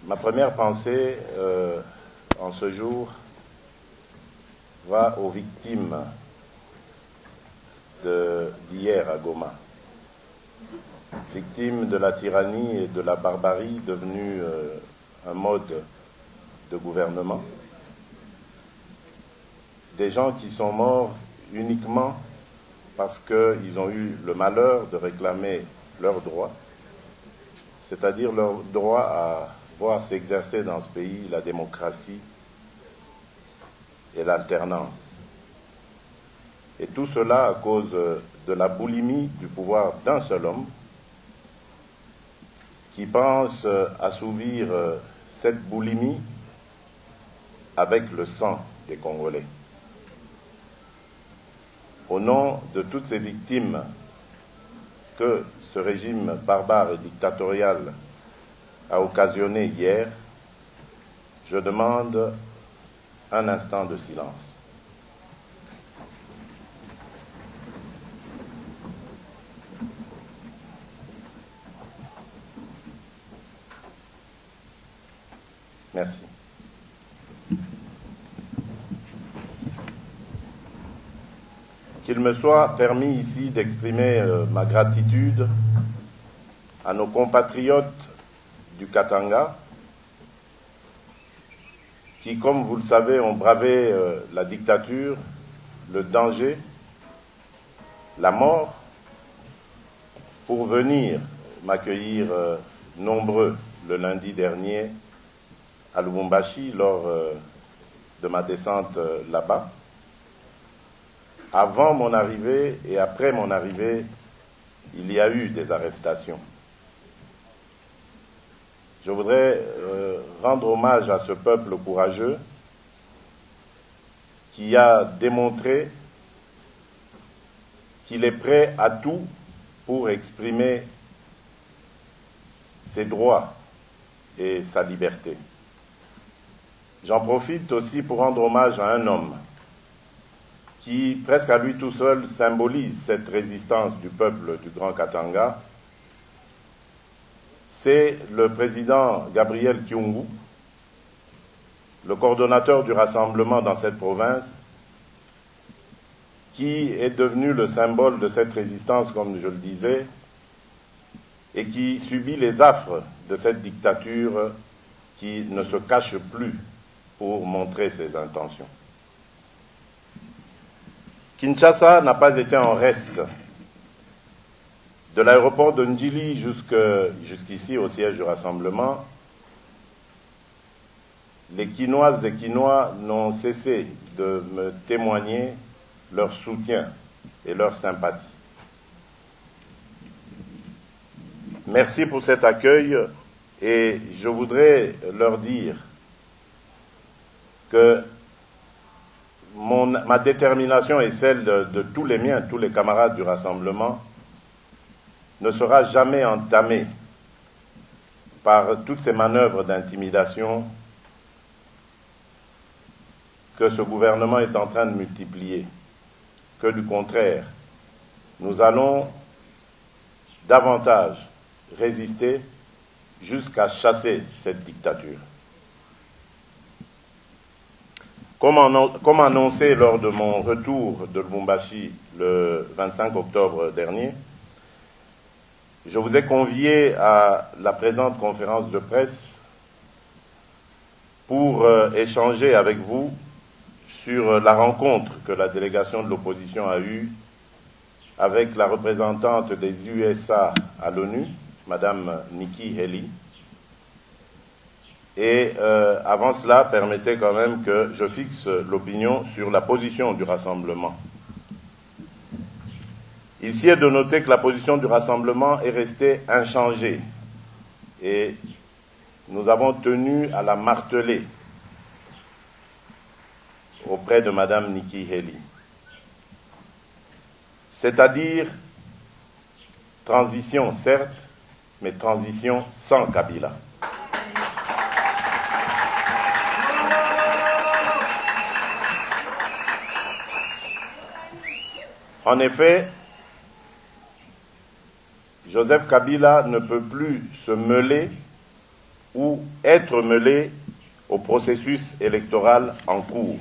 Ma première pensée en ce jour va aux victimes d'hier à Goma, victimes de la tyrannie et de la barbarie devenue un mode de gouvernement, des gens qui sont morts uniquement parce qu'ils ont eu le malheur de réclamer leurs droits, c'est-à-dire leur droit à voir s'exercer dans ce pays la démocratie et l'alternance. Et tout cela à cause de la boulimie du pouvoir d'un seul homme qui pense assouvir cette boulimie avec le sang des Congolais. Au nom de toutes ces victimes que ce régime barbare et dictatorial a occasionné hier, je demande un instant de silence. Merci. Qu'il me soit permis ici d'exprimer ma gratitude à nos compatriotes du Katanga qui, comme vous le savez, ont bravé la dictature, le danger, la mort, pour venir m'accueillir nombreux le lundi dernier à Lubumbashi lors de ma descente là-bas. Avant mon arrivée et après mon arrivée, il y a eu des arrestations. Je voudrais rendre hommage à ce peuple courageux qui a démontré qu'il est prêt à tout pour exprimer ses droits et sa liberté. J'en profite aussi pour rendre hommage à un homme qui, presque à lui tout seul, symbolise cette résistance du peuple du Grand Katanga. C'est le président Gabriel Kyungu, le coordonnateur du rassemblement dans cette province, qui est devenu le symbole de cette résistance, comme je le disais, et qui subit les affres de cette dictature qui ne se cache plus pour montrer ses intentions. Kinshasa n'a pas été en reste. De l'aéroport de Ndjili jusqu'ici au siège du rassemblement, les Kinoises et Kinois n'ont cessé de me témoigner leur soutien et leur sympathie. Merci pour cet accueil et je voudrais leur dire que ma détermination et celle de tous les miens, tous les camarades du rassemblement, ne sera jamais entamée par toutes ces manœuvres d'intimidation que ce gouvernement est en train de multiplier, que du contraire, nous allons davantage résister jusqu'à chasser cette dictature. Comme annoncé lors de mon retour de Lubumbashi le 25 octobre dernier, je vous ai convié à la présente conférence de presse pour échanger avec vous sur la rencontre que la délégation de l'opposition a eue avec la représentante des USA à l'ONU, Madame Nikki Haley. Et avant cela, permettez quand même que je fixe l'opinion sur la position du rassemblement. Il s'y est de noter que la position du rassemblement est restée inchangée et nous avons tenu à la marteler auprès de Madame Nikki Haley. C'est-à-dire transition, certes, mais transition sans Kabila. En effet, Joseph Kabila ne peut plus se mêler ou être mêlé au processus électoral en cours.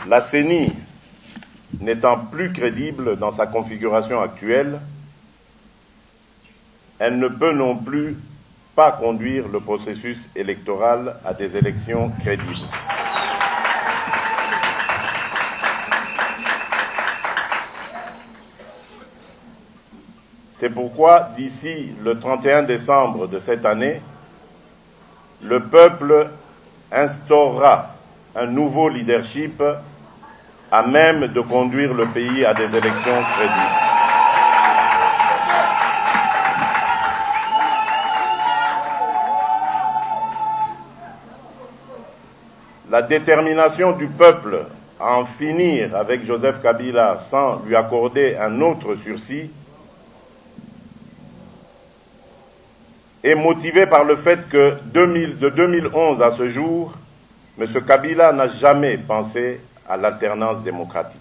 La CENI, n'étant plus crédible dans sa configuration actuelle, elle ne peut non plus pas conduire le processus électoral à des élections crédibles. C'est pourquoi, d'ici le 31 décembre de cette année, le peuple instaurera un nouveau leadership à même de conduire le pays à des élections crédibles. La détermination du peuple à en finir avec Joseph Kabila sans lui accorder un autre sursis est motivée par le fait que de 2011 à ce jour, M. Kabila n'a jamais pensé à l'alternance démocratique.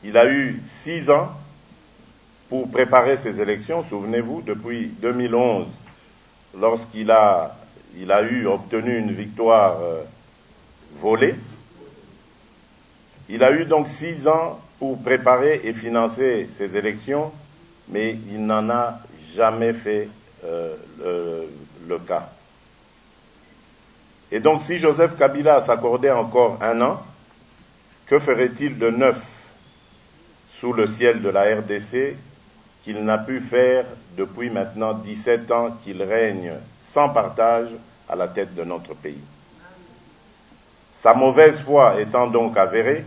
Il a eu 6 ans pour préparer ces élections, souvenez-vous, depuis 2011, lorsqu'il a obtenu une victoire volée. Il a eu donc 6 ans pour préparer et financer ces élections, mais il n'en a jamais fait le cas. Et donc, si Joseph Kabila s'accordait encore 1 an, que ferait-il de neuf sous le ciel de la RDC qu'il n'a pu faire depuis maintenant 17 ans qu'il règne sans partage à la tête de notre pays? Sa mauvaise foi étant donc avérée,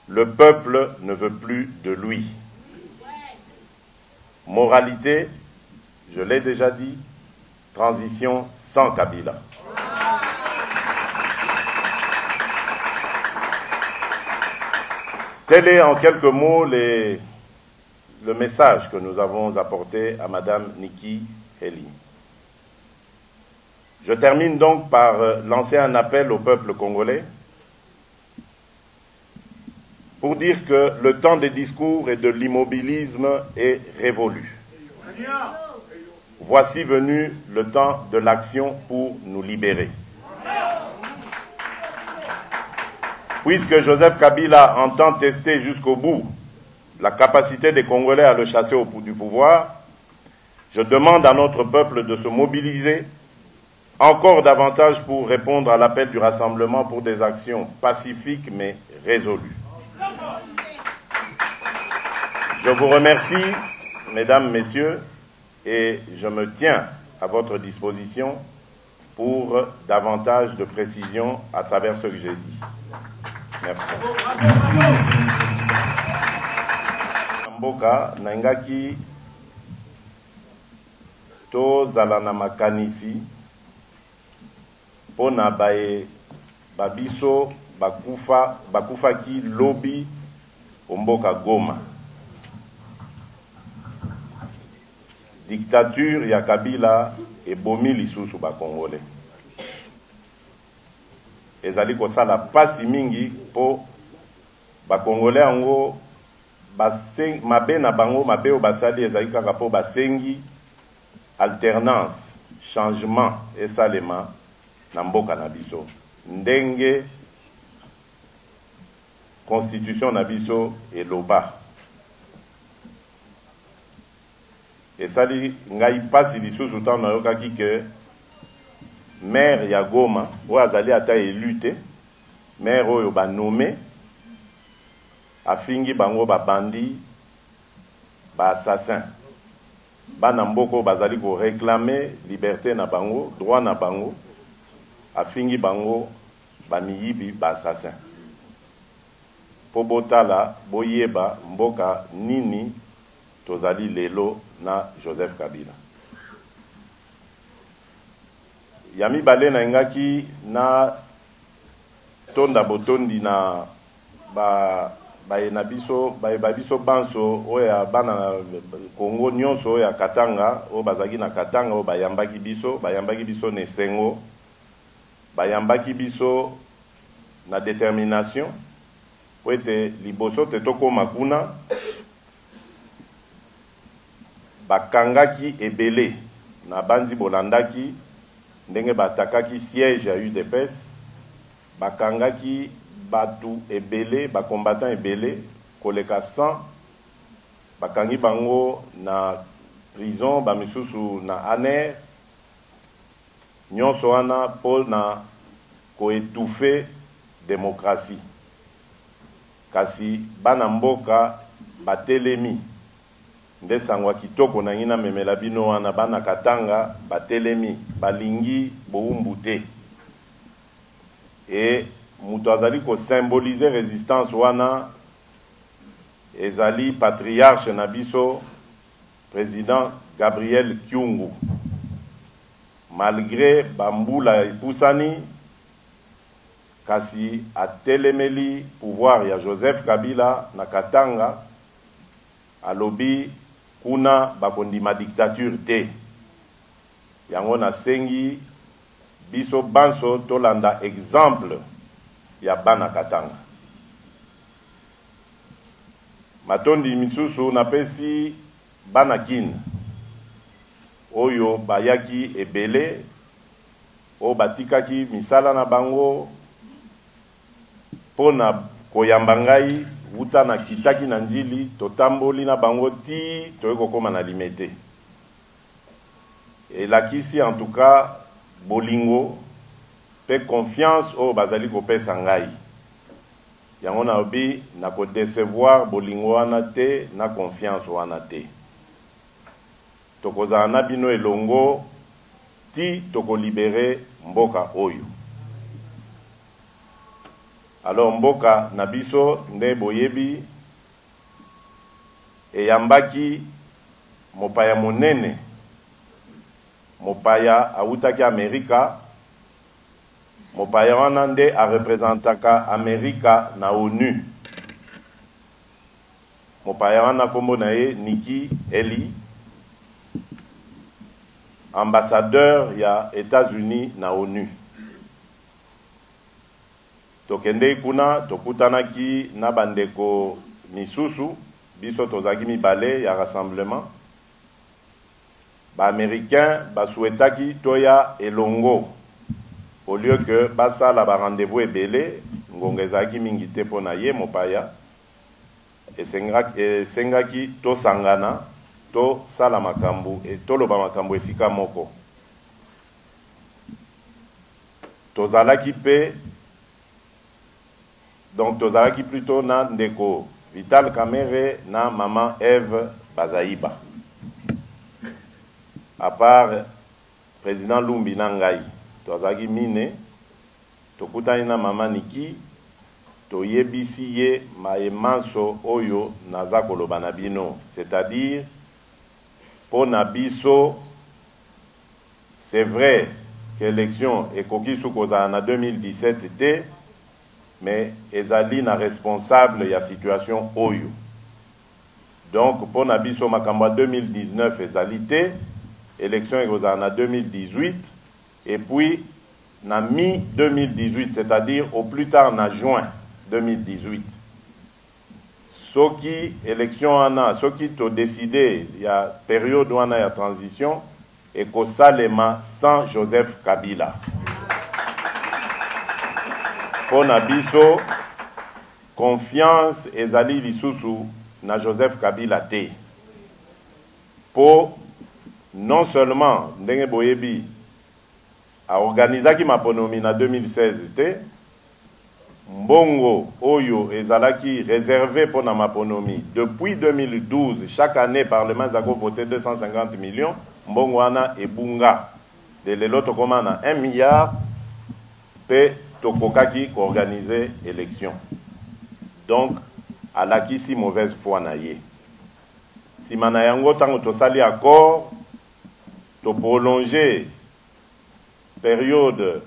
le peuple ne veut plus de lui. Moralité, je l'ai déjà dit, transition sans Kabila. Tel est en quelques mots le message que nous avons apporté à Madame Nikki Haley. Je termine donc par lancer un appel au peuple congolais pour dire que le temps des discours et de l'immobilisme est révolu. Voici venu le temps de l'action pour nous libérer. Puisque Joseph Kabila entend tester jusqu'au bout la capacité des Congolais à le chasser au bout du pouvoir, je demande à notre peuple de se mobiliser encore davantage pour répondre à l'appel du rassemblement pour des actions pacifiques mais résolues. Je vous remercie, mesdames, messieurs, et je me tiens à votre disposition pour davantage de précisions à travers ce que j'ai dit. Merci. Mboka nangaki to zalana makanisi pona bae babiso bakufaki lobi omboka Goma. Dictature ya Kabila ebomi lisusu ba Congolais. Ezali kosala pasi mingi po ba Congolais ango mabe na bango mabe o basali ezali kaka po basengi alternance, changement esalema na mboka na biso. Ndenge constitution na biso eloba. Esali ngai pasi lisusu tan na yokaki ke maire ya Goma oyo azali ata élu te, maire oyo banome afingi bango babandi ba-assassin bana mboko bazali ko réclamer liberté na bango, droit na bango, afingi bango bamiyibi ba-assassin. Po botala boyeba mboka nini tozali lelo na Joseph Kabila. Yami bale na ngaki na tonda botondi na bayenabiso banso oya bana Congo nyonso ya Katanga o bazaki na Katanga o bayambaki biso ne sengo, bayambaki biso na détermination po ete liboso te tokoma kuna bakangaki ebele na bandi bolandaki ndenge batakaki siège ya UDPS, bakangaki batu ebele, bakombatant ebele koleka 100, bakangi bango na prison, bamisusu na aner, nyonso wana po na koetufe démocratie. Kasi bana mboka batelemi nde sangwa kitoko na ngina memela bino wana bana Katanga batelemi balingi boumbu te. Et mutu azali ko symboliser résistance wana ezali patriarche na biso président Gabriel Kyungu. Malgré bambula epusani kasi atelemeli pouvoir ya Joseph Kabila na Katanga, alobi kuna bakondima dictature te. Yango na sengi biso banso tolanda exemple ya bana Katanga. Matondi misusu napesi bana kin oyo bayaki ebele o batikaki misala na bango pona koyamba ngai wuta na kitaki na njili totamboli na bango ti toyeko koma na limete. Elakisi en tout cas bolingo pe confiance o bazali kopesa ngai. Yango na obi na ko décevoir bolingo wana te na confiance wana te. Tokozala na bino elongo ti toko libere mboka oyo. Alors mboka na biso nde boyebi eyambaki mopaya monene, mopaya awutaki Amerika, mopaya wana nde a représentaka Amerika na ONU. Mopaya wana kombo na ye Nikki Haley, ambassadeur ya États-Unis na ONU. Tokende kuna tokutanaki na bandeko misusu biso tozaki mibale ya rassemblement. Ba américain basouetaki toya elongo au lieu que basala ba rendez-vous ebele ngonga ezaki mingi te pona ye mopaya esengaki to sangana to sala makambu et toloba makambu esika moko. Tozalaki pe donc tozalaki plutôt na ndeko Vital Kamerhe na maman Eve Bazaiba. À part président Lumbi na ngai, tozalaki mine tokutani na maman Niki toyebisi ye maemanso oyo naza koloba na bino, c'est-à-dire pour na biso c'est vrai que l'élection ekoki sukozala na 2017 te, mais ezali na responsable ya situation oyo. Donc pour na biso makambo 2019 ezali te, élection ekozala na 2018 et puis na mi 2018, c'est-à-dire au plus tard na juin 2018. Soki élection ana, soki to décider ya période wana ya transition ekosalema sans Joseph Kabila. Pona biso confiance ezali lisusu na Joseph Kabila te. Po non seulement ndenge boyebi a organisaki maponomi na 2016 te, mbongo oyo ezalaki réservé pour na maponomi depuis 2012, chaque année parlement zako voté 250 millions, mbongo wana ebunga de lelo tokoma na 1 milliard pe tokokaki ko organiser élection. Donc alakisi mauvaise foi na ye. Si mana yango tango tosali accord to prolonger période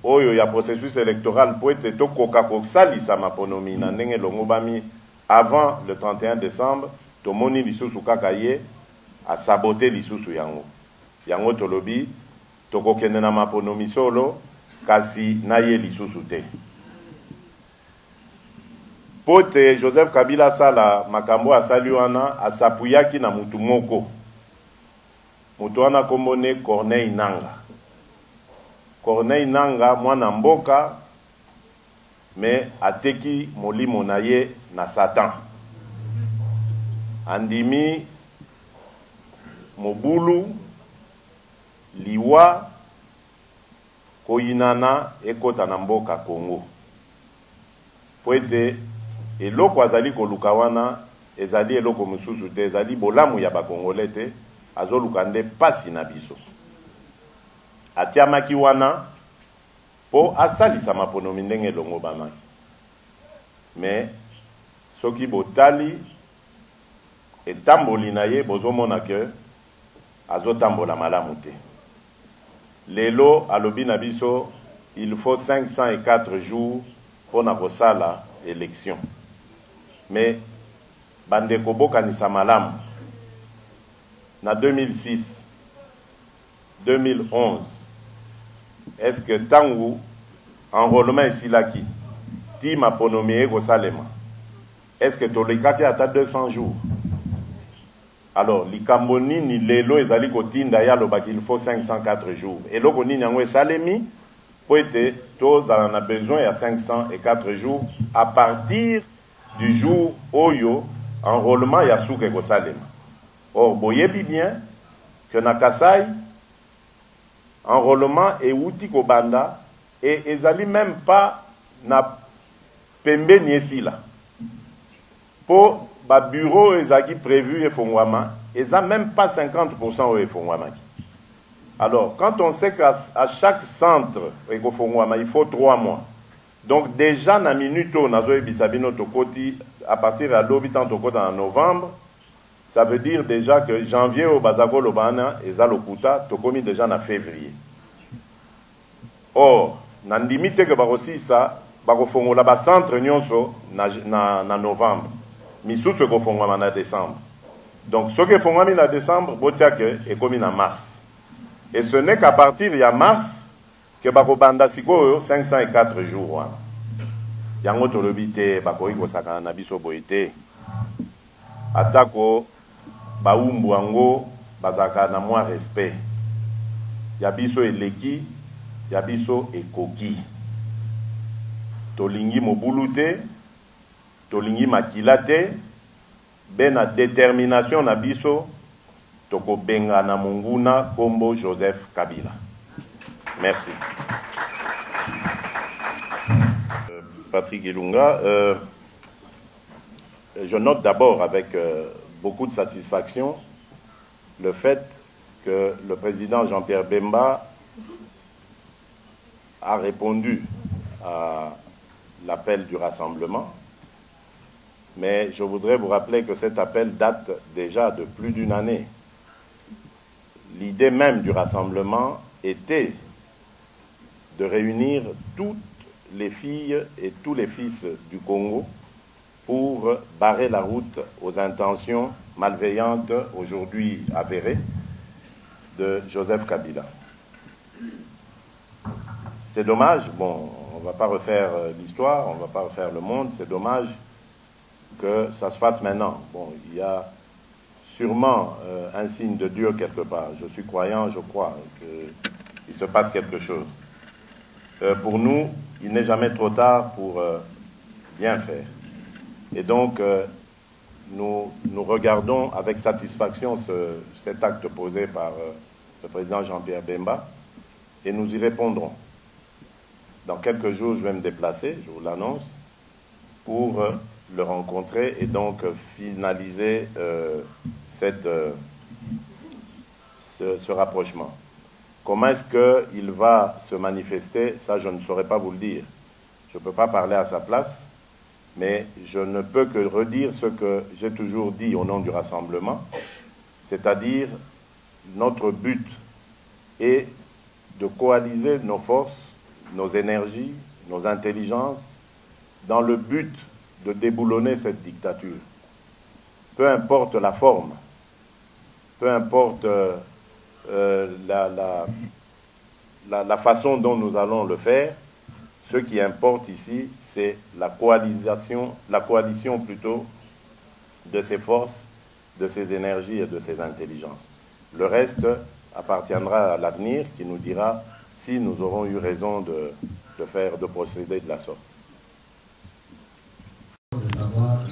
oyo ya processus électoral pour être tokoka kosalisa maponomi na ndenge longo bami avant le 31 décembre, tomoni lisusu kaka ye a saboter lisusu yango. Yango tolobi tokokende na maponomi solo kasi na ye lisusu te. Pote Joseph Kabila sala makambo asali wana asapuyaki na mutu moko. Mutu wana kombone Corneille Nangaa. Corneille Nangaa mwana mboka me ateki molimo na ye na Satan. Andimi mobulu liwa koyinana ekota na mboka Congo. Poete eloko azali koluka wana ezali eloko mususu te, ezali bolamu ya bakongole te, azoluka nde pasi na biso. Atiamaki wana po asalisa maponomi ndenge longo bamaki. Me soki botali etamboli na ye bozomona ke azotambola malamu te. Lelo alobi na biso il faut 504 jours pour na kosala élection. Mais bandeko bokanisa malamu na 2006 2011 est-ce que tangu enrôlement esilaki ti maponomi eko salema est-ce que tolikaki ata 200 jours? Alors likambo nini lelo ezali kotinda ya lobaki il faut 504 jours eloko nini yango esalemi po ete tozala na besoin ya 504 jours à partir du jour oyo enrôlement ya suka ekosalema. Or boyebi bien que na Kasai enrôlement euti kobanda et ezali même pas na pembeni esila po ba bureau ezaki prévu efongwama eza même pas 50% au efongwamaki. Alors quand on sait qu'à chaque centre efongwama il faut 3 mois, donc déjà na minute on azo ebisabino tokoti à partir de l'hobitant tokota en novembre, ça veut dire déjà que janvier au bazako lobana eza lokuta tokomi déjà na février. Or na ndimite que barosi ça bakofongola ba centre nyonso na novembre. Misusu ekofongwama na décembre. Donc ce qui est fongwami na décembre botia que ekomi na mars. Et ce n'est qu'à partir de mars que bakobanda sikoyo 504 jours wana. Yango tolobi te bakoki kosakana na biso boye te. Atako baumbu yango bazaka na mwa respect. Ya biso eleki, ya biso ekoki. Tolingi mobulu te, tolingi makila te, bena détermination na biso toko benga na munguna kombo Joseph Kabila. Merci. Patrick Ilunga, je note d'abord avec beaucoup de satisfaction le fait que le président Jean-Pierre Bemba a répondu à l'appel du rassemblement. Mais je voudrais vous rappeler que cet appel date déjà de plus d'une année. L'idée même du rassemblement était de réunir toutes les filles et tous les fils du Congo pour barrer la route aux intentions malveillantes, aujourd'hui avérées, de Joseph Kabila. C'est dommage, bon, on ne va pas refaire l'histoire, on ne va pas refaire le monde, c'est dommage que ça se fasse maintenant. Bon, il y a sûrement un signe de Dieu quelque part. Je suis croyant, je crois qu'il se passe quelque chose. Pour nous, il n'est jamais trop tard pour bien faire. Et donc, nous regardons avec satisfaction cet acte posé par le président Jean-Pierre Bemba et nous y répondrons. Dans quelques jours, je vais me déplacer, je vous l'annonce, pour le rencontrer et donc finaliser ce rapprochement. Comment est-ce qu'il va se manifester? Ça, je ne saurais pas vous le dire. Je ne peux pas parler à sa place, mais je ne peux que redire ce que j'ai toujours dit au nom du rassemblement, c'est-à-dire notre but est de coaliser nos forces, nos énergies, nos intelligences, dans le but de déboulonner cette dictature. Peu importe la forme, peu importe la façon dont nous allons le faire, ce qui importe ici, c'est la coalition plutôt de ses forces, de ses énergies et de ses intelligences. Le reste appartiendra à l'avenir qui nous dira si nous aurons eu raison de procéder de la sorte. De savoir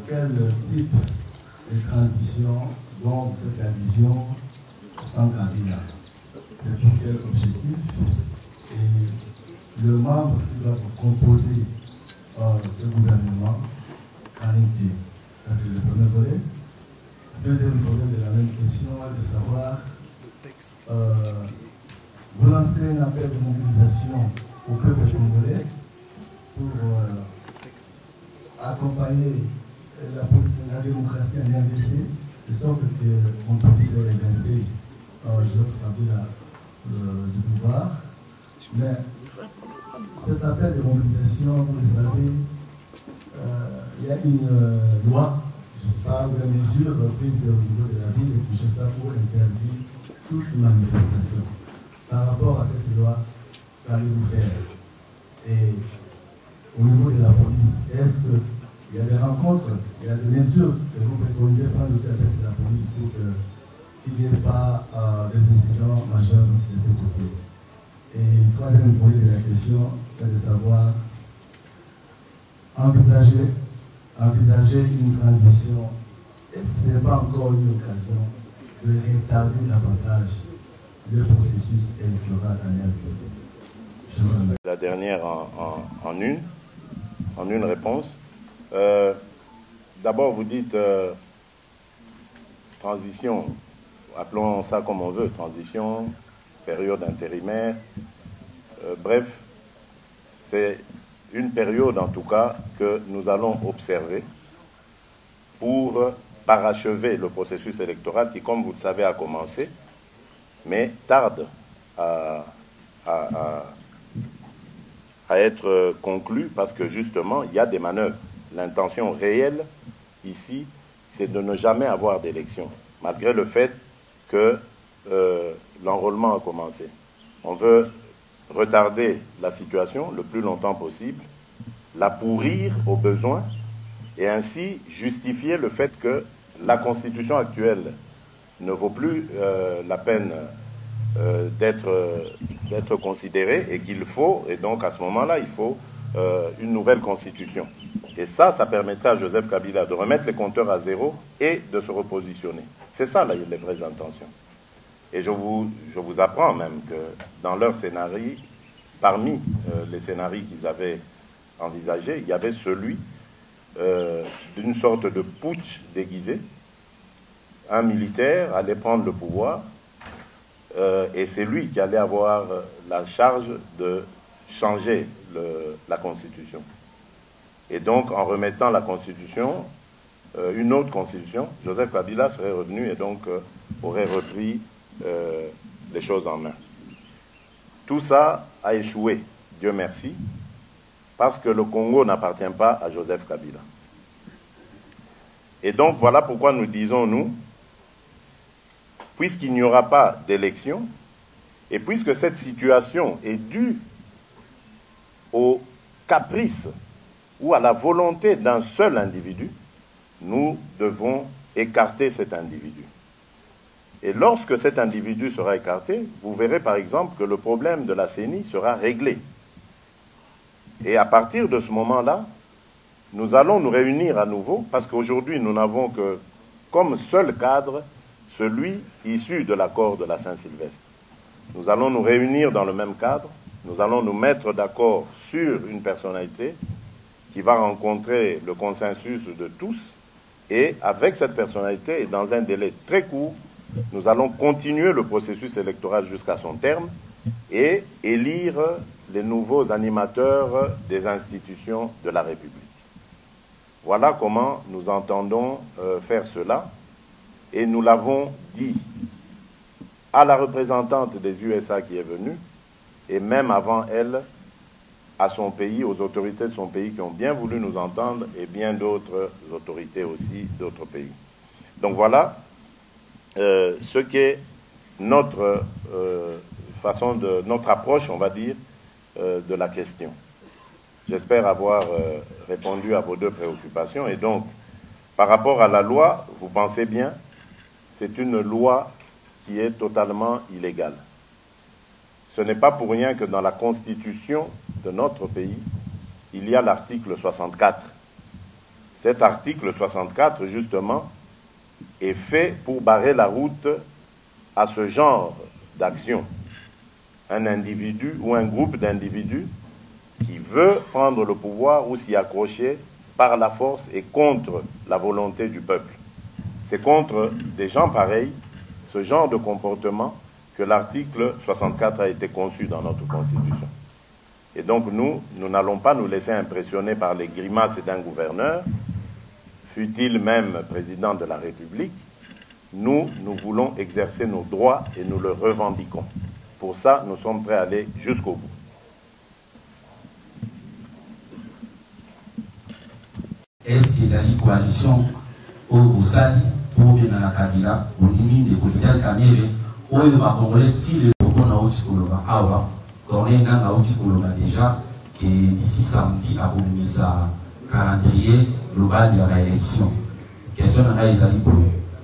quel type de transition donc cette addition sans Kabila. C'est pour quel objectif et le membre qui va composer ce gouvernement en est-il? Ça c'est le premier volet. Deuxième volet de la même question est de savoir vous lancez un appel de mobilisation au peuple congolais pour accompagner la démocratie en RDC, de sorte qu'on puisse évincer Joseph Kabila du pouvoir. Mais cet appel de mobilisation, vous le savez, il y a une loi, je ne sais pas, ou la mesure prise au niveau de la ville de Kinshasa pour interdire toute manifestation. Par rapport à cette loi, qu'allez-vous faire? Et au niveau de la police, est-ce qu'il y a des rencontres, il y a des mesures que vous préconisez prendre aussi avec la police pour qu'il n'y ait pas des incidents majeurs de ce côté? Et troisième volet de la question est de savoir envisager une transition. Est-ce que ce n'est pas encore une occasion de retarder davantage le processus électoral en RDC? La dernière en une réponse. D'abord, vous dites transition, appelons ça comme on veut, transition, période intérimaire. Bref, c'est une période en tout cas que nous allons observer pour parachever le processus électoral qui, comme vous le savez, a commencé, mais tarde à être conclu parce que justement, il y a des manœuvres. L'intention réelle ici, c'est de ne jamais avoir d'élection, malgré le fait que l'enrôlement a commencé. On veut retarder la situation le plus longtemps possible, la pourrir au besoin, et ainsi justifier le fait que la Constitution actuelle ne vaut plus la peine d'être considérée et qu'il faut, et donc à ce moment-là, il faut une nouvelle Constitution. Et ça permettra à Joseph Kabila de remettre les compteurs à zéro et de se repositionner. C'est ça les vraies intentions. Et je vous apprends même que dans leur scénario, parmi les scénarios qu'ils avaient envisagés, il y avait celui d'une sorte de putsch déguisé. Un militaire allait prendre le pouvoir et c'est lui qui allait avoir la charge de changer la Constitution. Et donc, en remettant la Constitution, une autre Constitution, Joseph Kabila serait revenu et donc aurait repris les choses en main. Tout ça a échoué, Dieu merci, parce que le Congo n'appartient pas à Joseph Kabila. Et donc, voilà pourquoi nous disons, nous, puisqu'il n'y aura pas d'élection, et puisque cette situation est due au caprice ou à la volonté d'un seul individu, nous devons écarter cet individu. Et lorsque cet individu sera écarté, vous verrez par exemple que le problème de la CENI sera réglé. Et à partir de ce moment-là, nous allons nous réunir à nouveau, parce qu'aujourd'hui nous n'avons que comme seul cadre celui issu de l'accord de la Saint-Sylvestre. Nous allons nous réunir dans le même cadre, nous allons nous mettre d'accord sur une personnalité qui va rencontrer le consensus de tous, et avec cette personnalité, et dans un délai très court, nous allons continuer le processus électoral jusqu'à son terme et élire les nouveaux animateurs des institutions de la République. Voilà comment nous entendons faire cela, et nous l'avons dit à la représentante des USA qui est venue, et même avant elle, à son pays, aux autorités de son pays qui ont bien voulu nous entendre, et bien d'autres autorités aussi d'autres pays. Donc voilà ce qu'est notre façon notre approche, on va dire, de la question. j'espère avoir répondu à vos deux préoccupations. Et donc, par rapport à la loi, vous pensez bien, c'est une loi qui est totalement illégale. Ce n'est pas pour rien que dans la constitution de notre pays, il y a l'article 64. Cet article 64, justement, est fait pour barrer la route à ce genre d'action. Un individu ou un groupe d'individus qui veut prendre le pouvoir ou s'y accrocher par la force et contre la volonté du peuple. C'est contre des gens pareils, ce genre de comportement, que l'article 64 a été conçu dans notre Constitution. Et donc nous n'allons pas nous laisser impressionner par les grimaces d'un gouverneur, fût-il même président de la République. Nous voulons exercer nos droits et nous le revendiquons. Pour ça, nous sommes prêts à aller jusqu'au bout. Est-ce qu'ils ont une coalition au Boussali pour bien dans la Kabila, au Nini de Kofital Kamere, où il va congolais tirer le bon Aouti Koloba, Awa, Corneille Nanga Aouti Koloba déjà, que d'ici samedi, à sa calendrier global de la élection. Question de la pour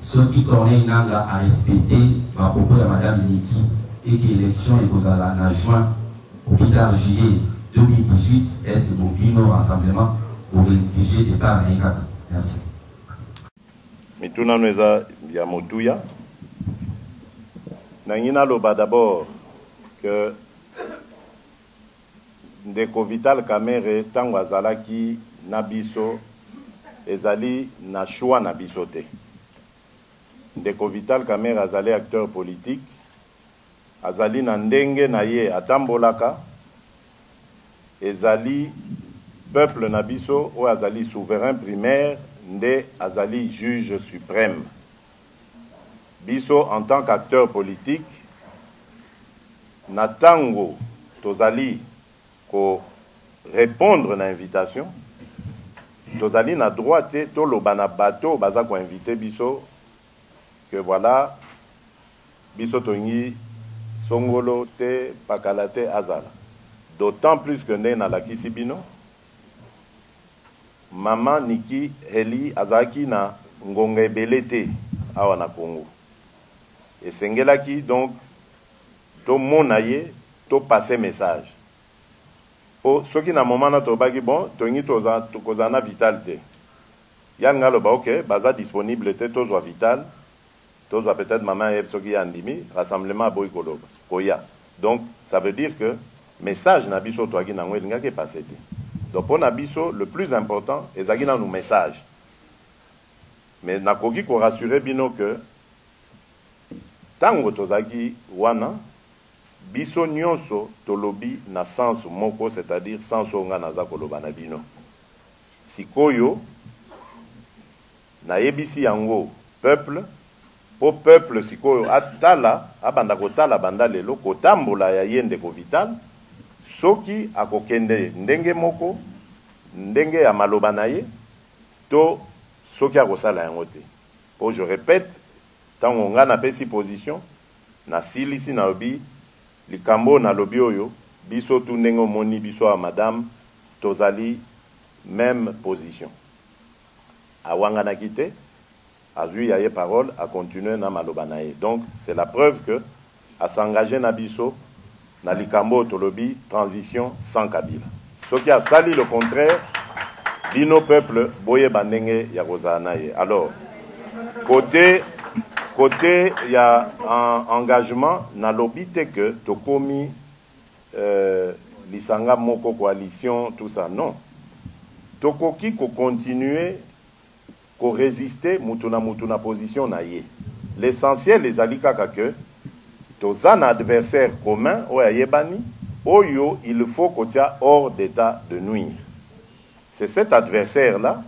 ceux qui Corneille Nanga a respecté ma propos à Madame Niki et que l'élection est aux en juin, au bilan juillet 2018, est-ce que mon bino rassemblement pour exiger des parts Naïkaka? Merci. Mituna Nweza Yamotuya. Nangina Loba d'abord que Ndeko Vital Kamere tango azalaki nabiso ezali na choix nabiso te. Ndeko Vital Kamere azali acteur politique, azali na ndenge na ye atambolaka, ezali peuple nabiso ou azali souverain primaire nde azali juge suprême. Biso en tant qu'acteur politique, natango tozali ko répondre na invitation, tozali na droit te toloba na bato baza ko inviter biso que voilà biso tongi songolo te pakala te azala. D'autant plus que nde na lakisi bino Maman Niki Heli azaki na ngonga ebele te awa na Congo. Et sengelaki donc to monaye to passer message. Po soki na moment na to baki bon tongi toza kozana vital te. Yan ngalo ba OK, baza disponible te tozwa vital. Tozwa peut-être maman yeb soki andimi rassemblement boy koloba. Koya. Donc ça veut dire que message na biso to aki na ngwelinga ke passer te. Donc pour Nabiso, le plus important, c'est qu'il y a nos messages. Mais nakoki ko rassurer bino que tango tozaki wana biso nyonso tolobi na sens moko, c'est-à-dire sens nga naza koloba na bino. Sikoyo na yebisi yango peuple, po peuple sikoyo atala abanda kotala banda lelo kotambola ya yende ko vital. Soki akokende ndenge moko, ndenge ya maloba na ye, to soki akosala yango te. Po je répète, tango nga na pesi position, na silisi na obi, likambo na lobi oyo, biso tu ndenge omoni biso a madame, tozali même position. Awanga na kite, azui ya ye parole, a continuer na maloba na ye. Donc, c'est la preuve que, a s'engager na biso, na likambo tolobi transition sans Kabila. Ce qui a sali le contraire, bino peuple boye bandenge ya kozanaye. Alors côté ya engagement na lobité que tokomi lisanga moko coalition tout ça non. Tokoki ko continuer ko résister mutuna position na ye. L'essentiel les alikaka que tous un adversaire commun, oyo, il faut qu'on soit hors d'état de nuire. C'est cet adversaire-là,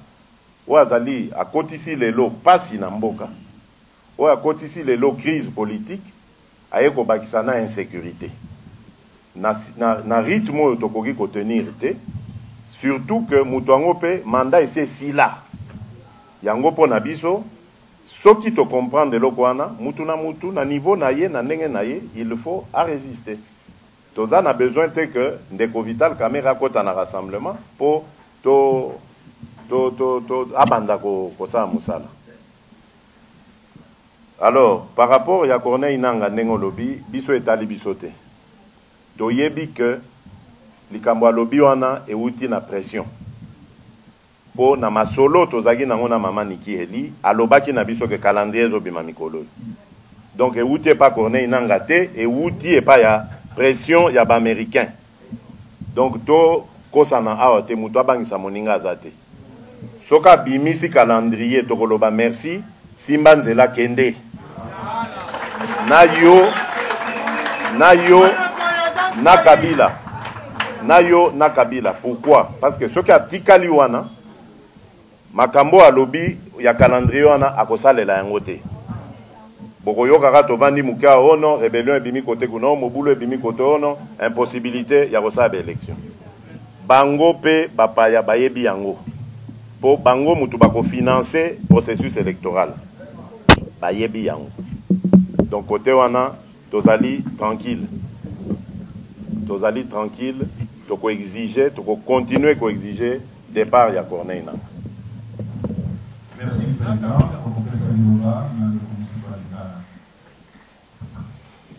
où azali a kotisi lelo pasi na mboka, où a kotisi lelo crise politique, aye ko bakisana insécurité. Na rythme tokoki ko tenir te, surtout que mutuango pe mandat ese sila. Yango po na biso, soki to comprendre loko wana, mutu na niveau na ye na ndenge na ye, il faut à résister. toza na besoin te que ndeko Vital Kamerhe akota na rassemblement pour abanda kosala musala. Alors, par rapport à Corneille Nanga Nengo Lobby, biso etali biso te. Toyebi que likambo lobby wana euti na pression. Po na masolo tozaki nango na mama Niki Eli, alobaki na biso que calendrier zobima mikolo. Donc euti pas Corneille Nanga te, euti e pas ya pression ya ba américain. Donc to kosana awa te muto abangisa moninga azate. Soka bimisi calendrier tokoloba merci, simba nzela kende. Na Kabila. Na Kabila. Pourquoi? Parce que ce qui a tikali wana, makambo a lobby ya calendrier wana akosalela yango te. Bokoyo kaka tovandi mukia ono, rébellion ebimi kote kuno, mobulo ebimi kote ono, impossibilité ya kosala élection. Bango pe bapaya bayebi yango. Po bango mutu bako financer processus électoral. Bayebi yango. Donc côté wana tozali tranquille. Tozali tranquille, toko exiger, toko continuer ko exiger départ ya Corneille Nanga. Merci président.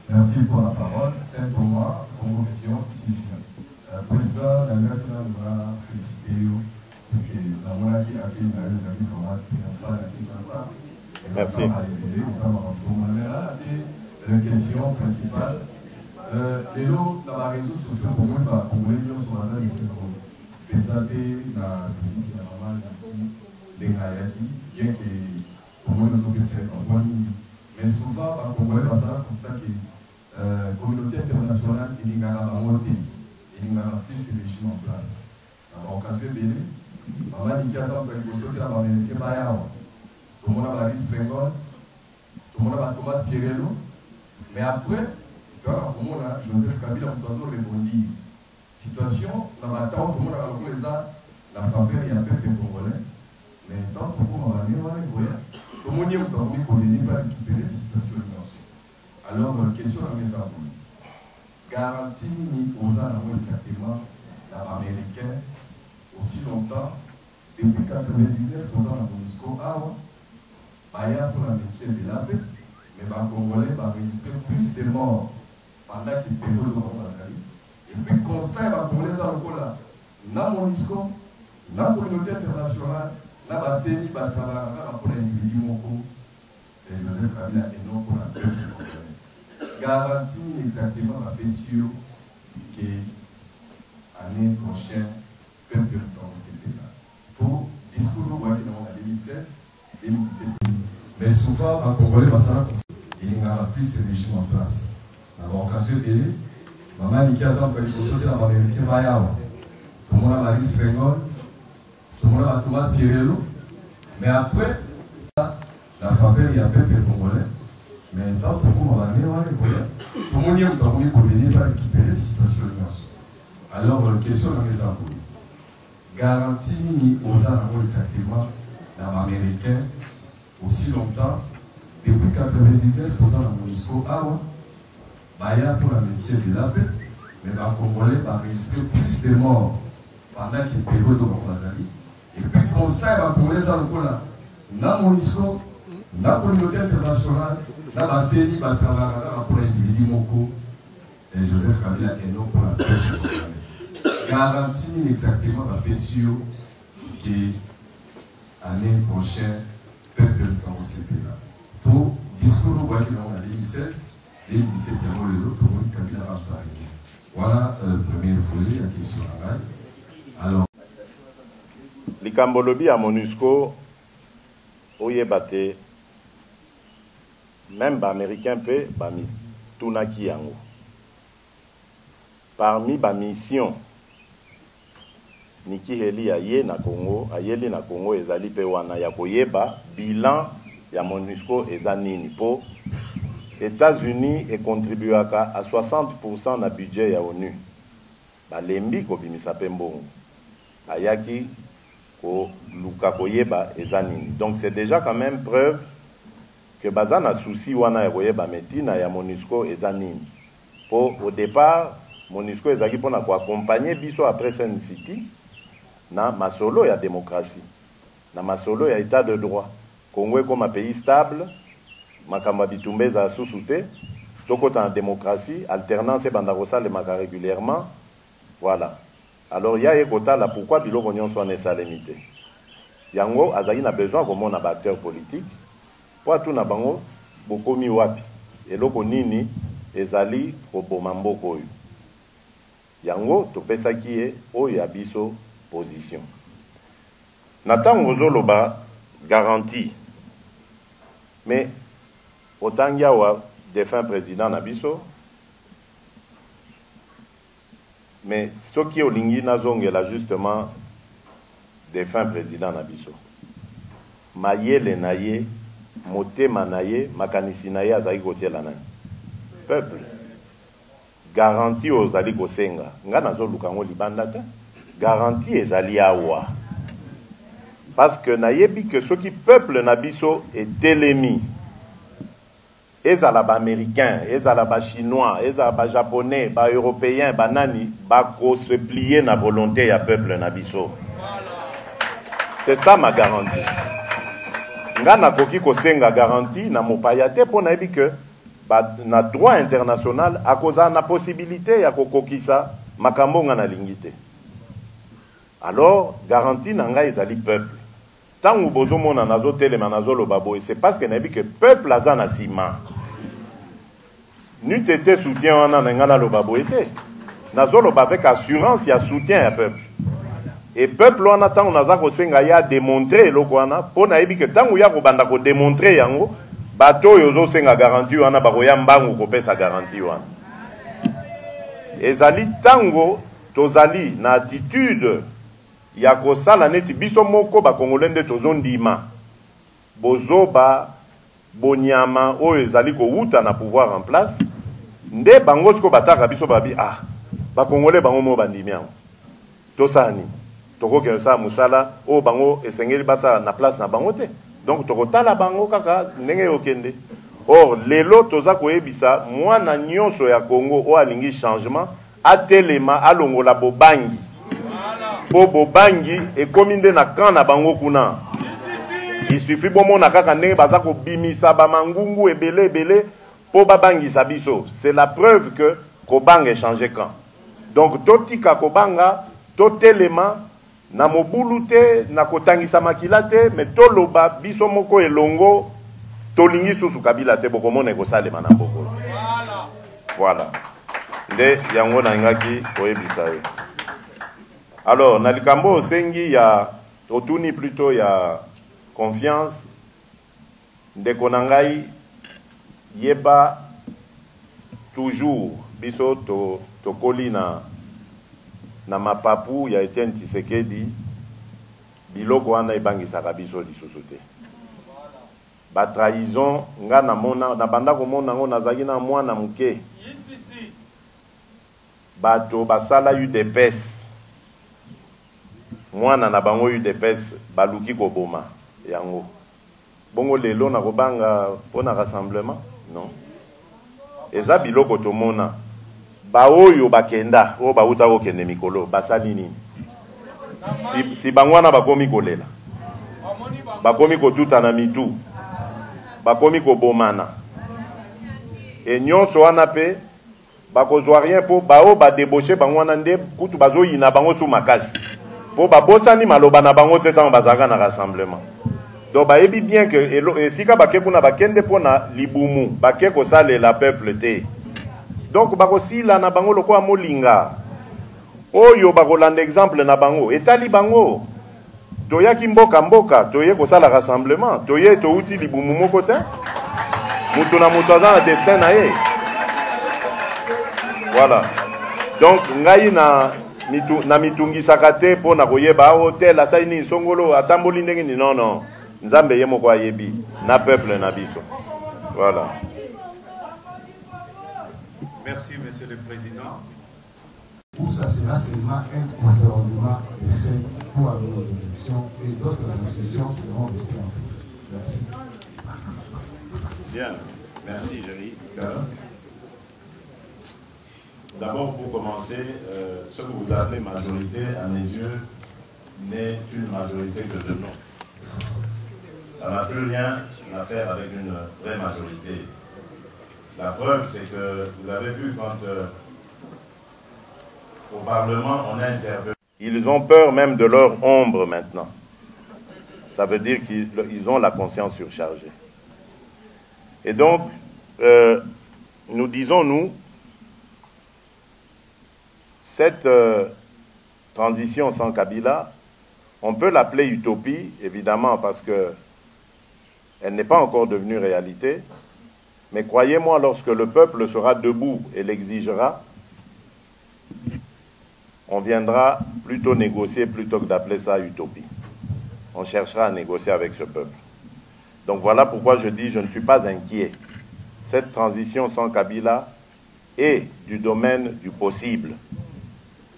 Merci pour la parole. Saint Thomas, Congo Région, ici vient. Président, la lettre va féliciter puisque la monarchie a été une amis vraiment triomphale. Merci. La question principale. Et l'autre, dans la réseau sociale, pour moi, pour moi, nous sommes en train de se présenter la visite normale des Nayaki, bien que pour moi, nous sommes en bonne ligne. Mais souvent, pour moi, on va constater que la communauté internationale, il y a un moté, il y a plus de régimes en place. Alors, en cas de Bénin, maman, il y a un peu de choses qui ont été baillards. Tout le monde a Alice Fengol, tout le monde a Thomas Pirello, mais après, comment Joseph Kabila a répondu. Situation, dans la temps, tout le monde a reconnu la faveur, il y a peu de Congolais, mais tant que vous m'avez dit, tout le monde a reconnu pas récupérer la situation. Alors, question à mes amis. Garantie aux Allemands exactement, l'Américain, aussi longtemps, depuis 1999, aux Allemands MONUSCO, pour la médecine de la paix, mais les Congolais vont enregistrer plus de morts pendant qu'il y a période de Congolais. Et puis, constat, les Congolais sont là, dans MONUSCO, dans la communauté internationale, dans la CENI, dans la pour l'individu, et Joseph Kabila et non pour la peuple congolais. Garantie exactement la paix sûre que l'année prochaine, le peuple dans ce pays-là. Pour discours, nous voyons en 2016, 2017. Mais souvent, en Congolais, il y a plus de régimes en place. Alors, occasion de maman, il y a un peu de choses dans l'Amérique, tout le monde a Alice Fengol, tout le monde a Thomas Pirello. Mais après, la faveur, il y a un peu de Congolais. Mais tant que tout le monde a tout le monde a récupérer la situation. Alors, question dans les emplois. Garantie aux Allemands exactement, l'Américain, aussi longtemps, depuis 1999, tous en MONUSCO, pour la métier de la paix, mais les Congolais vont enregistrer plus de morts pendant qu'il y a période de Congolais. Et puis, constat, les Congolais sont là, dans MONUSCO, dans la communauté internationale, dans la CENI, dans pour l'individu Moko, et Joseph Kabila et non pour la paix congolaise. Garantie exactement la paix sûre que l'année prochaine, peuple dans ce pays-là. Pour discours, vous voyez en 2016, 2017, tout le monde Kabila va arriver. Voilà le premier volet, la question à la alors. Likambolobi à MONUSCO, oyebate, même les Américains peuvent, tunaki yango. Parmi les missions, Niki Heli aye na Congo, ayeli na Congo ezali pe wana ya koyeba bilan ya MONUSCO ezanini po États-Unis et contribué à 60% na budget ya ONU. Balembi ko bimisa pe mbongo. Ayaki ko luka koyeba ezanini. Donc c'est déjà quand même preuve que bazana souci wana ya koyeba metina ya MONUSCO ezanini. Au départ, MONUSCO ezaki pona ko accompagner biso après Sen City na masolo ya démocratie, na masolo ya état de droit. Congo comme un pays stable, makambo bitumbeza sous-souté, tokota en démocratie, alternance et bandarosa le maka régulièrement. Voilà. Alors il y a ekota là pourquoi biloko nyonso en esalemité. Yango azali na besoin comme na acteur politique. Pour tout na bango bokomi wapi. Eloko nini ezali koboma mboko oyo. Yango topesaki ye oyo ya biso position. Natango zoloba garantie. Mais autant qu'il y a défunt président Nabiso, mais ce qui est au Lingui Nazong est là justement défunt président Nabiso. Maye le naye, mote manaye, makanisi naye azaï gotier la naye. Peuple, garantie aux ali kosenga. Nga nazo lukango libandata, garantie aux ali awa. Parce que nayebi que ce qui peuple Nabiso est télémi. Ezalaba américain, ezalaba chinois, ezalaba japonais, ba européen, ba nani, ba ko se plier na volonté ya peuple Nabiso. C'est ça ma garantie. Nga na koki ko senga garantie na mopayate po nayebi que ba na droit international a cause na possibilité ya kokokisa makambo nga na lingité. Alors garantie na nga ezali peuple. Tant que vous avez nazo telema nazo lobabo, c'est parce que nabi que peuple a na sima. N'eût été soutien en angana lobabo était. Nazo loba avec assurance, il y a soutien à peuple. Et peuple on attend on naza ko senga ya démontrer lokwana po nabi que tant ya ko banda ko démontrer yango bato yozo senga garantie wana ba ko ya mbangu ko pesa garantie wana. Ezali tango tozali na attitude ya kosala neti biso moko ba congolais nde tozondima bozoba bonyama oyo ezali ko wuta na pouvoir en place nde bango siko bataka biso babi ah ba congolais bango mo bandimi yango tosani tokoke sa musala o bango esengeli basa na place na bango te donc tokotala bango kaka ndenge yokende. Or lelo toza koyebisa mwana nyonso ya Congo o alingi changement atelema alongola bobangi po bobangi et comme inde na kan na bango kuna. Il suffit bon mona kaka ndenge baza ko bimisa ba mangungu ebele po babangi sabiso. C'est la preuve que Kobanga est changé quand. Donc totika Kobanga totelema na mobulute na kotangisa makilate mais toloba biso moko elongo tolingi susu kabila te boko mona ko salema na boko. Voilà. Nde yango na ngaki oyebisa yo. Alors, Nalikambo Sengi, ya Otuni plutôt, il y a confiance. Ndekonangai, yeba toujours, biso to koli na mapapu, ya Etienne Tshisekedi, biloko wana ibangi saka biso lisusu te. Ba trahison, nga na mona, na banda ko mona ngo nazaki na mwana muke. Bato basala yu de pes. Mwana na bango yu de pes baluki ko boma yango. Bongo lelo na kobanga pona rassemblement, non? Eza biloko to mona. Ba oyo bakenda, o ba uta ko kende mikolo, basali nini? Si bangwana bakomi kolela. Bakomi ko tuta na mitu. Bakomi ko bomana. Et nyonso wana pe bakozwa rien po bao ba débaucher bangwana nde kutu bazo yina bango sou makasi. Po ba bosani maloba na bango te tan bazaka na rassemblement. Donc ba ebi bien que esika bake kuna bakende pona libumu, bake ko sale la peuple te. Donc bako sila na bango loko amolinga. Oyo bako lande exemple na bango, etali bango. Toyaki mboka toye ko sala rassemblement, toye to uti libumu moko te. Mutu na mutu aza na destin na ye. Voilà. Donc ngai na mitungi sakate po na koyeba hotel asaini songolo atamboli ndenge ni non nzambe ye moko ayebi na peuple na biso. Voilà. Merci monsieur le président. Où ça sera seulement un gouvernement de fait pour avoir nos élections et d'autres institutions seront restées en place. Merci. Bien. Merci Jerry. D'abord, pour commencer, ce que vous appelez majorité, à mes yeux, n'est une majorité que de nom. Ça n'a plus rien à faire avec une vraie majorité. La preuve, c'est que vous avez vu quand au Parlement, on a intervenu. Ils ont peur même de leur ombre maintenant. Ça veut dire qu'ils ont la conscience surchargée. Et donc, nous disons, nous, cette transition sans Kabila, on peut l'appeler utopie, évidemment, parce qu'elle n'est pas encore devenue réalité. Mais croyez-moi, lorsque le peuple sera debout et l'exigera, on viendra plutôt négocier plutôt que d'appeler ça utopie. On cherchera à négocier avec ce peuple. Donc voilà pourquoi je dis je ne suis pas inquiet. Cette transition sans Kabila est du domaine du possible.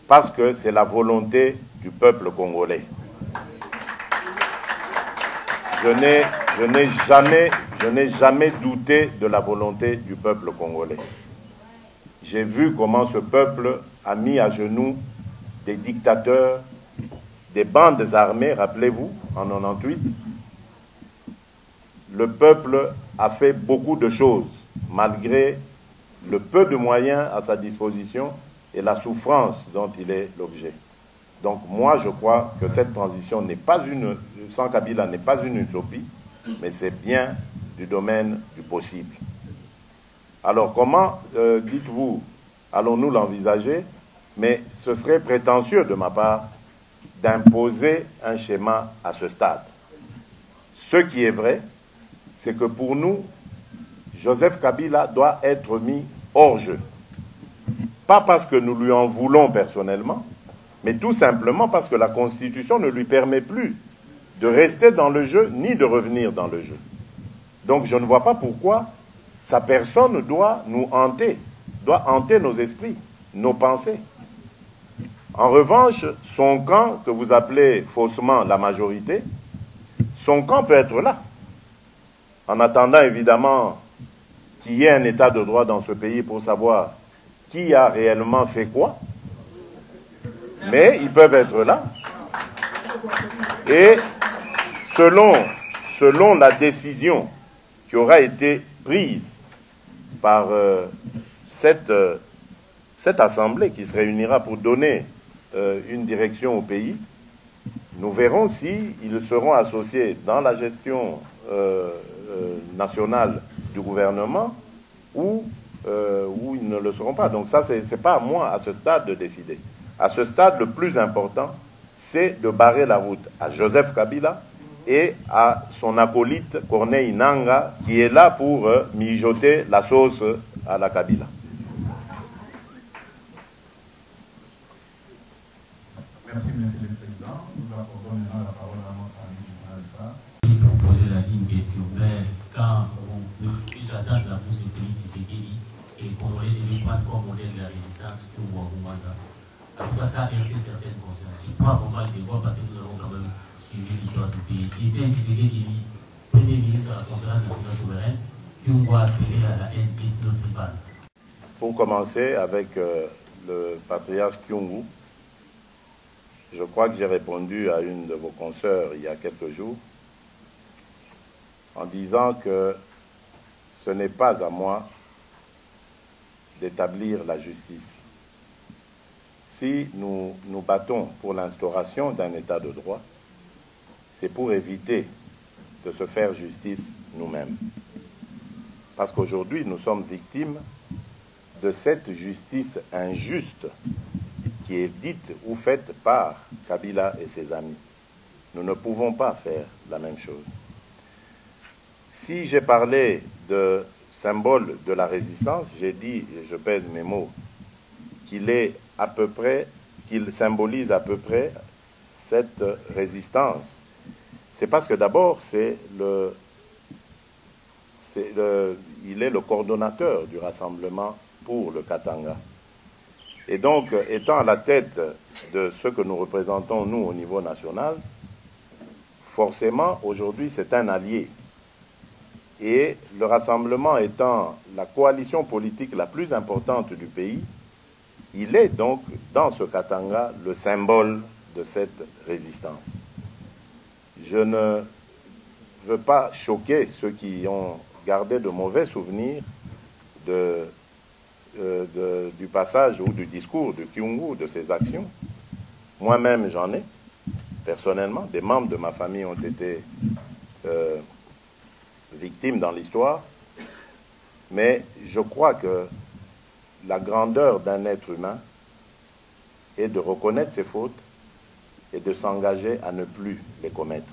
Parce que c'est la volonté du peuple congolais. Je n'ai jamais douté de la volonté du peuple congolais. J'ai vu comment ce peuple a mis à genoux des dictateurs, des bandes armées, rappelez-vous, en 98. Le peuple a fait beaucoup de choses, malgré le peu de moyens à sa disposition et la souffrance dont il est l'objet. Donc moi, je crois que cette transition n'est pas sans Kabila n'est pas une utopie, mais c'est bien du domaine du possible. Alors comment, dites-vous, allons-nous l'envisager? Mais ce serait prétentieux de ma part d'imposer un schéma à ce stade. Ce qui est vrai, c'est que pour nous, Joseph Kabila doit être mis hors jeu. Pas parce que nous lui en voulons personnellement, mais tout simplement parce que la Constitution ne lui permet plus de rester dans le jeu ni de revenir dans le jeu. Donc je ne vois pas pourquoi sa personne doit nous hanter, doit hanter nos esprits, nos pensées. En revanche, son camp, que vous appelez faussement la majorité, son camp peut être là. En attendant évidemment qu'il y ait un état de droit dans ce pays pour savoir qui a réellement fait quoi. Mais ils peuvent être là. Et selon la décision qui aura été prise par cette assemblée qui se réunira pour donner une direction au pays, nous verrons si ils seront associés dans la gestion nationale du gouvernement ou ils ne le seront pas. Donc ça, c'est pas à moi à ce stade de décider. À ce stade, le plus important, c'est de barrer la route à Joseph Kabila et à son acolyte Corneille Nangaa, qui est là pour mijoter la sauce à la Kabila. Merci, Monsieur le Président. Nous accordons maintenant la parole à notre ami Alpha. Pour poser une question, mais quand le président de la bourse Félix Tshisekedi et les Congolais devaient prendre comme modèle de la résistance pour Ouagoumanda, en tout cas, ça a heurté certaines consciences. Je prends pas mal de voix parce que nous avons quand même suivi l'histoire du pays. Étienne Tshisekedi, Premier ministre à la conférence nationale souveraine, qui on voit appeler à la haine ethno-tribale. Pour commencer avec le patriarche Kyungu, je crois que j'ai répondu à une de vos consoeurs il y a quelques jours en disant que ce n'est pas à moi d'établir la justice. Si nous nous battons pour l'instauration d'un état de droit, c'est pour éviter de se faire justice nous-mêmes. Parce qu'aujourd'hui, nous sommes victimes de cette justice injuste qui est dite ou faite par Kabila et ses amis. Nous ne pouvons pas faire la même chose. Si j'ai parlé de symbole de la résistance, j'ai dit, et je pèse mes mots, qu'il est à peu près, qu'il symbolise à peu près cette résistance. C'est parce que d'abord, il est le coordonnateur du rassemblement pour le Katanga. Et donc, étant à la tête de ce que nous représentons, nous, au niveau national, forcément, aujourd'hui, c'est un allié. Et le rassemblement étant la coalition politique la plus importante du pays, Il est donc, dans ce Katanga, le symbole de cette résistance. Je ne veux pas choquer ceux qui ont gardé de mauvais souvenirs du passage ou du discours de Kyungu, de ses actions. Moi-même, j'en ai, personnellement. Des membres de ma famille ont été victimes dans l'histoire. Mais je crois que la grandeur d'un être humain est de reconnaître ses fautes et de s'engager à ne plus les commettre.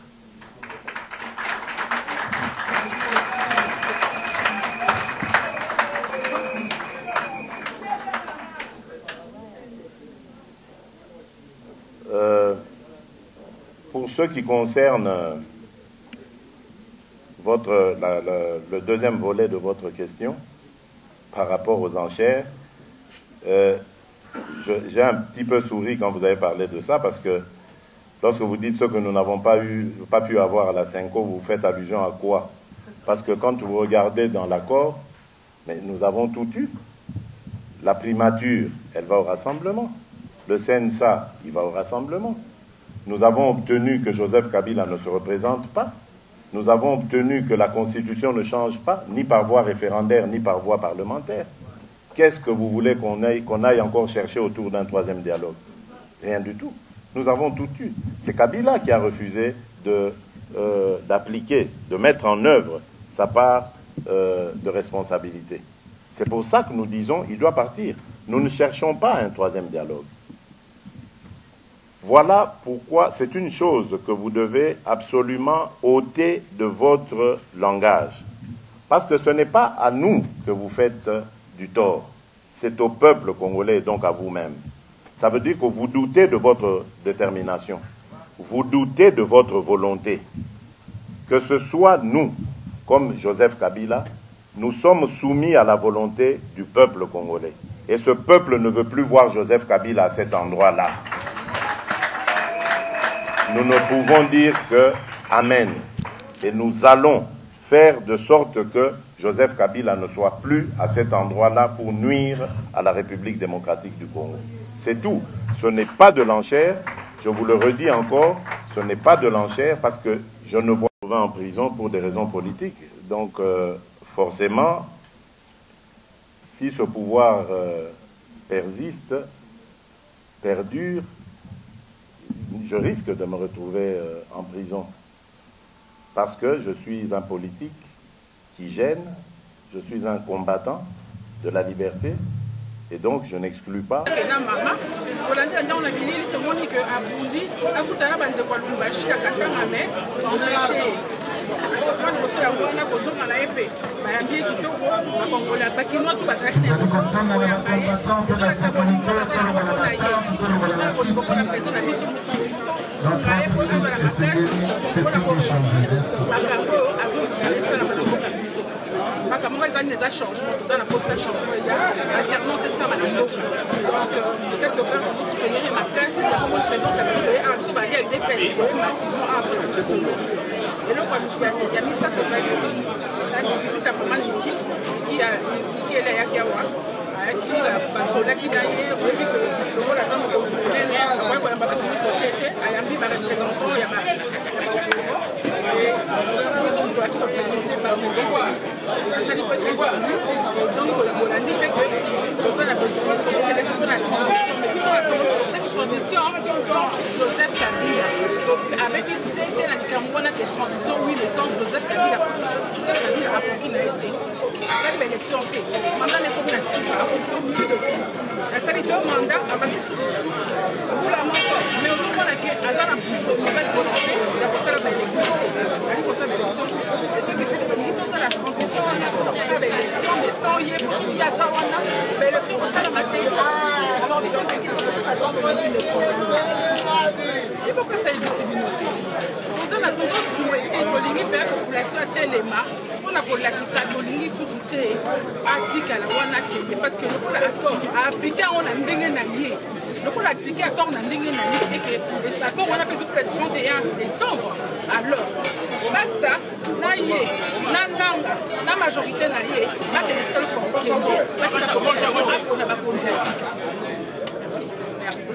Pour ce qui concerne le deuxième volet de votre question, par rapport aux enchères, j'ai un petit peu souri quand vous avez parlé de ça, parce que lorsque vous dites ce que nous n'avons pas pu avoir à la Cinco, vous faites allusion à quoi? Parce que quand vous regardez dans l'accord, mais nous avons tout eu. La primature, elle va au rassemblement. Le CNSA, il va au rassemblement. Nous avons obtenu que Joseph Kabila ne se représente pas. Nous avons obtenu que la Constitution ne change pas, ni par voie référendaire, ni par voie parlementaire. Qu'est-ce que vous voulez qu'on aille encore chercher autour d'un troisième dialogue? Rien du tout. Nous avons tout eu. C'est Kabila qui a refusé d'appliquer, de mettre en œuvre sa part de responsabilité. C'est pour ça que nous disons qu'il doit partir. Nous ne cherchons pas un troisième dialogue. Voilà pourquoi c'est une chose que vous devez absolument ôter de votre langage. Parce que ce n'est pas à nous que vous faites du tort. C'est au peuple congolais et donc à vous-même. Ça veut dire que vous doutez de votre détermination. Vous doutez de votre volonté. Que ce soit nous, comme Joseph Kabila, nous sommes soumis à la volonté du peuple congolais. Et ce peuple ne veut plus voir Joseph Kabila à cet endroit-là. Nous ne pouvons dire que Amen. Et nous allons faire de sorte que Joseph Kabila ne soit plus à cet endroit-là pour nuire à la République démocratique du Congo. C'est tout. Ce n'est pas de l'enchère. Je vous le redis encore, ce n'est pas de l'enchère parce que je ne vois pas en prison pour des raisons politiques. Donc, forcément, si ce pouvoir persiste, perdure, je risque de me retrouver en prison. Parce que je suis un politique qui gêne, je suis un combattant de la liberté, et donc je n'exclus pas. makambo ezali eza changement toza na posa changement ya alternance esala na mboka donc quelque part soutenir makasi ya komona présence ya bisoboye awa biso balia udps boye massivement awa mpona bisoboye eloko ya misaka ezali visite apama liki ele ayaki awa ayaki basolaki na ye oyebi ke lokola aza mokonzi monene akoki koyamba bato miso te te ayambi barepresentant ya baopposant biso moto aki kopresente asali po ete donc bolandi mpe ke toza na besoin tokelesi mpo na transition mais biso basolo cette transition sans Joseph Kabila avec isete na likambo wana ke transition oui mais sans Joseph Kabila akoki na ye te asali baélection te mandat nekomi na sika akoki asali to mandat abati mbula moko mais ozomona ke aza na mauvaise volonté ya kosala baélection te ali kosala baélection et ce qui fait que nous tosala la transition wana kosala baélection mais sans ye mosuki aza wana baélection kosalama te alors biso mpesi ebokosala bino te toza souhaité tolingi mpe population atelema mpona kolakisa tolingi susu te atikala wana kende parce que lokola accord aaplike yango na ndenge na ye lokola aplike accord na ndenge na ye eke accord wana mpe jusqu'à le 31 décembre alors basta na ye na nanga na majorité na ye bakende esika lokokende batika kopona bakonzi ya sika. Merci.